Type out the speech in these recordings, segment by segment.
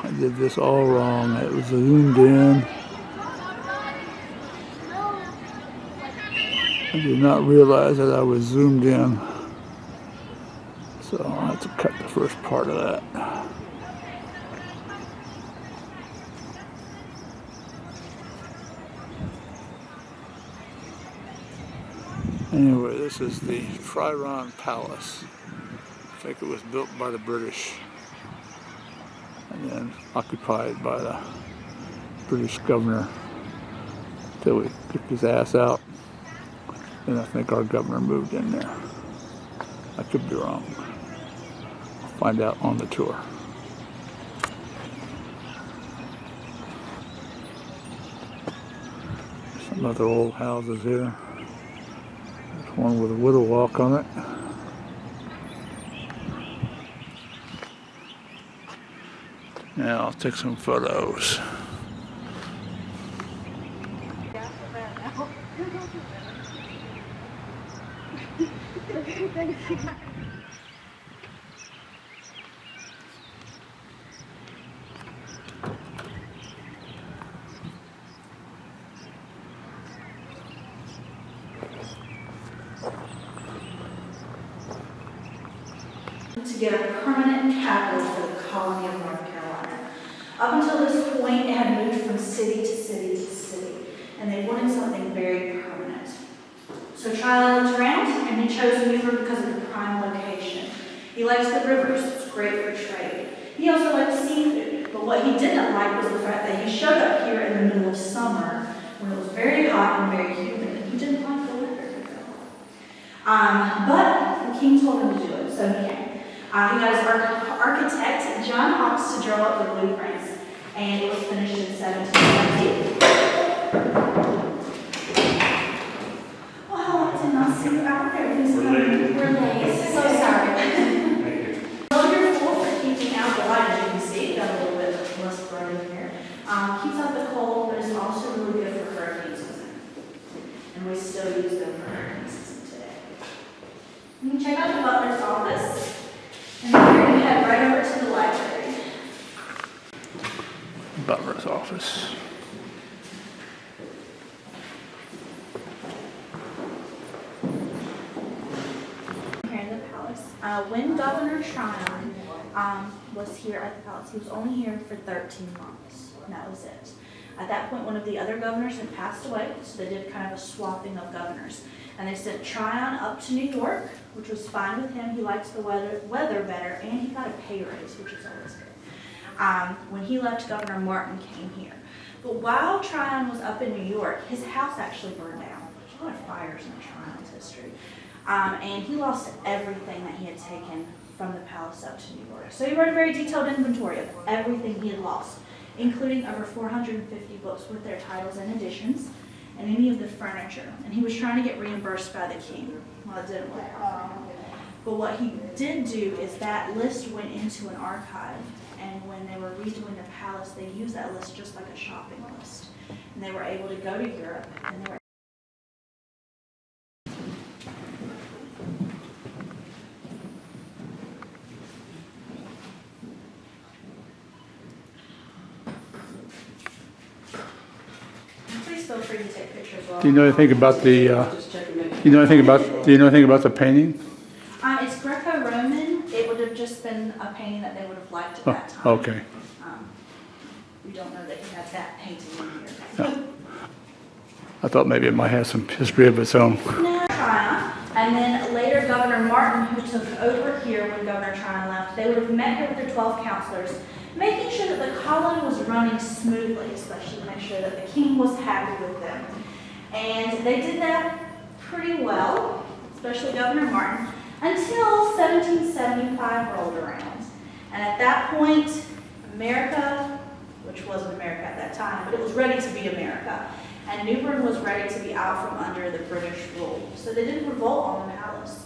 I did this all wrong. It was zoomed in. I did not realize that I was zoomed in. So I'll have to cut the first part of that. Anyway, this is the Fryron Palace. I think it was built by the British and then occupied by the British governor until he kicked his ass out. And I think our governor moved in there. I could be wrong. I'll find out on the tour. Some other old houses here. There's one with a widow walk on it. Now I'll take some photos. To get a permanent capital for the colony of North Carolina. Up until this point, it had moved from city to city to city, and they wanted something very permanent. So Tryon looked around, and he chose Newburgh because of the prime location. He likes the rivers, it's great for trade. He also liked seafood, but what he didn't like was the fact that he showed up here in the middle of summer when it was very hot and very humid, and he didn't like the weather. But the king told him to do it, so he came. He got his architect, John Hawks, to draw up the blueprints, and it was finished in 1770. Wow, I did not see you out there. We're late. So sorry. Wonderful for keeping out the light, as you can see. Got a little bit less burn in here. Keeps out the cold, but it's also really good for hurricane season. And we still use them for hurricane season today. You can check out the butler's office. And then we're going to head right over to the library. Butler's office. Here in the palace. When Governor Tryon was here at the palace, he was only here for 13 months, and that was it. At that point, one of the other governors had passed away, so they did kind of a swapping of governors. And they sent Tryon up to New York, which was fine with him. He liked the weather better, and he got a pay raise, which is always good. When he left, Governor Martin came here. But while Tryon was up in New York, his house actually burned down. There's a lot of fires in Tryon's history. And he lost everything that he had taken from the palace up to New York. So he wrote a very detailed inventory of everything he had lost, including over 450 books with their titles and editions, and any of the furniture. And he was trying to get reimbursed by the king. Well, it didn't work out for him. But what he did do is that list went into an archive, and when they were redoing the palace, they used that list just like a shopping list. And they were able to go to Europe, and they were feel free to take pictures. Do you know anything about the? Do you know anything about the painting? It's Greco-Roman. It would have just been a painting that they would have liked at that time. Okay. We don't know that he had that painting in here. Yeah. I thought maybe it might have some history of its own. No, Tryon. And then later Governor Martin, who took over here when Governor Tryon left, they would have met here with their 12 counselors, making sure that the colony was running smoothly, especially to make sure that the king was happy with them. And they did that pretty well, especially Governor Martin, until 1775 rolled around. And at that point, America, which wasn't America at that time, but it was ready to be America. And Newburgh was ready to be out from under the British rule. So they did revolt on the palace.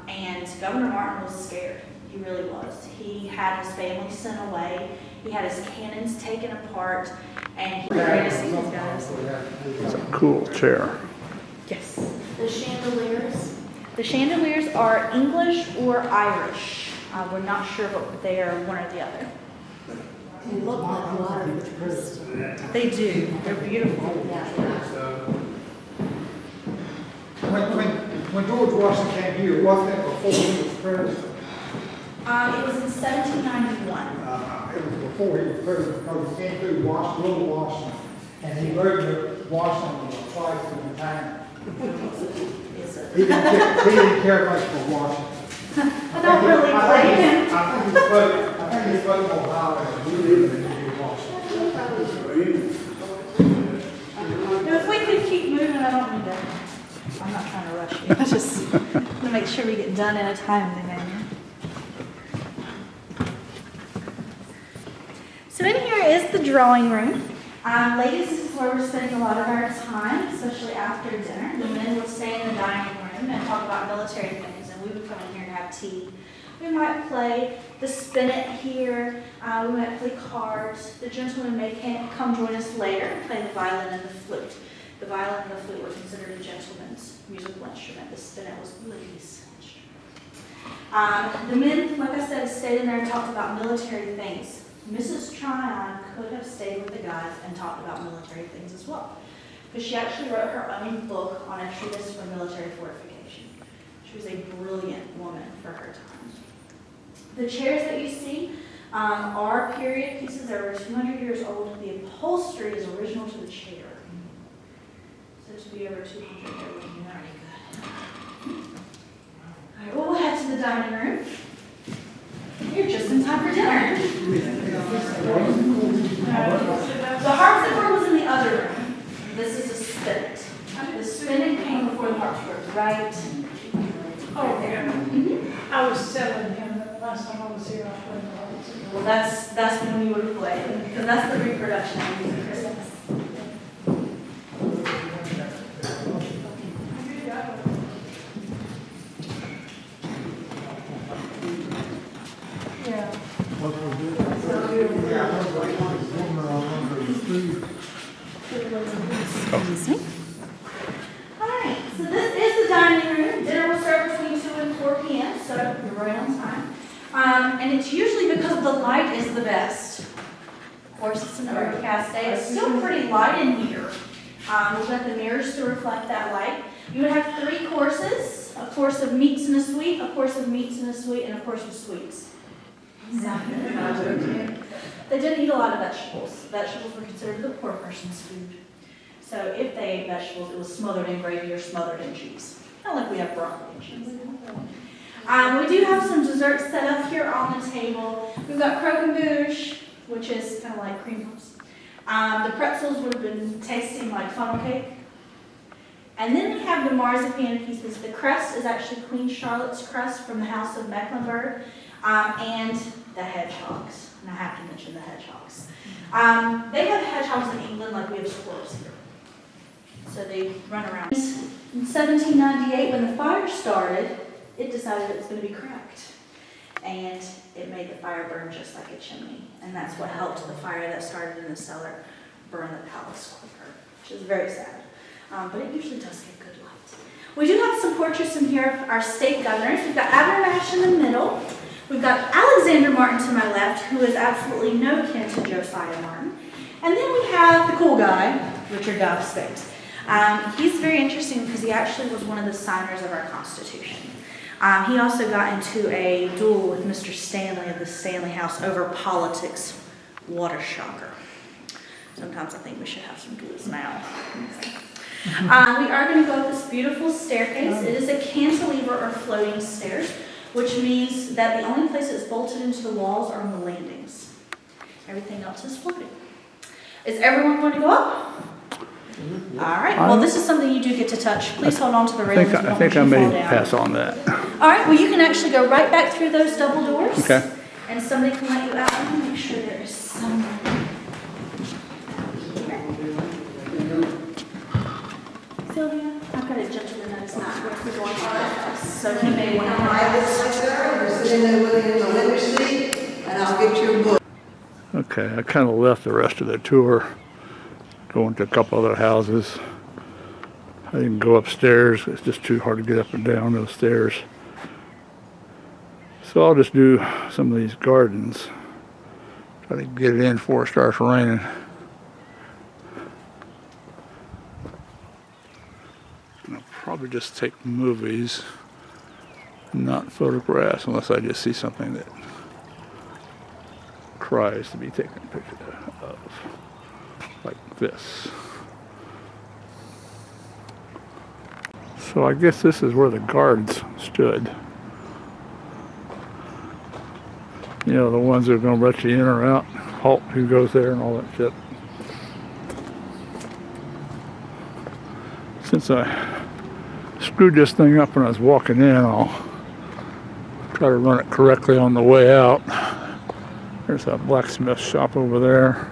And Governor Martin was scared. He really was. He had his family sent away. He had his cannons taken apart. And he was ready to see these guys. It's a cool chair. Yes. The chandeliers. The chandeliers are English or Irish. We're not sure, but they are one or the other. They look like water. They do. They're beautiful. Yeah. When George Washington came here, wasn't it before he was president? It was in 1791. It was before he was president, because he came through Little Washington, and he rode the Washington twice in the time. He didn't care much for Washington. I don't really blame him. I think he's voting Ohio, and we live in Washington. If we could keep moving, I don't mean to. I'm not trying to rush you. I just want to make sure we get done in a timely manner. So in here is the drawing room. Ladies, this is where we're spending a lot of our time, especially after dinner. The men would stay in the dining room and talk about military things, and we would come in here and have tea. We might play the spinet here. We might play cards. The gentlemen may come join us later and play the violin and the flute. The violin and the flute were considered a gentleman's musical instrument. The spinet was the ladies' instrument. The men, like I said, stayed in there and talked about military things. Mrs. Tryon could have stayed with the guys and talked about military things as well, because she actually wrote her own book on a treatise for military fortification. She was a brilliant woman for her time. The chairs that you see are period pieces. They're over 200 years old. The upholstery is original to the chair. So to be over 200, that would be very good. All right, well, we'll head to the dining room. You're just in time for dinner. The harpsichord was in the other room. This is a spinet. The spinet came before the harpsichord, right? Oh, yeah. I was selling him the last time I was here. I played the harpsichord. Well, that's when we would have played, because that's the reproduction of music Christmas. Yeah. Excuse me. All right, so this is the dining room. Dinner will serve between 2 and 4 p.m., so you're right on time. And it's usually because the light is the best. Of course, it's an overcast day. It's still pretty light in here. We've got the mirrors to reflect that light. You would have 3 courses: a course of meats and a sweet, a course of meats and a sweet, and a course of sweets. They didn't eat a lot of vegetables. Vegetables were considered the poor person's food. So if they ate vegetables, it was smothered in gravy or smothered in cheese. Not like we have broccoli and cheese. We do have some desserts set up here on the table. We've got croquembouche, which is kind of like cream puffs. The pretzels would have been tasting like funnel cake. And then we have the marzipan pieces. The crust is actually Queen Charlotte's crust from the House of Mecklenburg, and the hedgehogs. And I have to mention the hedgehogs. They have hedgehogs in England like we have squirrels here. So they run around. In 1798, when the fire started, it decided it was going to be cracked. And it made the fire burn just like a chimney. And that's what helped the fire that started in the cellar burn the palace quicker, which is very sad. But it usually does get good light. We do have some portraits in here of our state governors. We've got Abner Nash in the middle. We've got Alexander Martin to my left, who is absolutely no kin to Josiah Martin. And then we have the cool guy, Richard Dobbs Speight. He's very interesting because he actually was one of the signers of our Constitution. He also got into a duel with Mr. Stanley of the Stanley House over politics. What a shocker. Sometimes I think we should have some duels now. We are going to go up this beautiful staircase. It is a cantilever or floating stairs, which means that the only place it's bolted into the walls are on the landings. Everything else is floating. Is everyone going to go up? All right. Well, this is something you do get to touch. Please hold on to the railings. I think I may pass on that. All right. Well, you can actually go right back through those double doors. Okay. And somebody can let you out. Let me make sure there is someone here. Sylvia, I've got a gentleman that is not worth going on, so he may want to and I'll get you a book. Okay, I kind of left the rest of the tour, going to a couple other houses. I didn't go upstairs. It's just too hard to get up and down those stairs. So I'll just do some of these gardens. Try to get it in before it starts raining. I'll probably just take movies, not photographs, unless I just see something that cries to be taken a picture of, like this. So I guess this is where the guards stood. You know, the ones that are going to let you in or out, halt who goes there and all that shit. Since I screwed this thing up when I was walking in, I'll try to run it correctly on the way out. There's a Blacksmith Shop over there.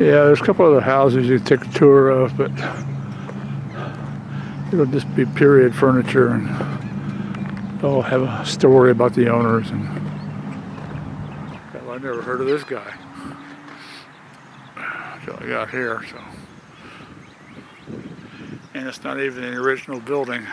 Yeah, there's a couple other houses you can take a tour of, but it'll just be period furniture, and they'll have a story about the owners. And hell, I never heard of this guy until I got here. So, and it's not even the original building.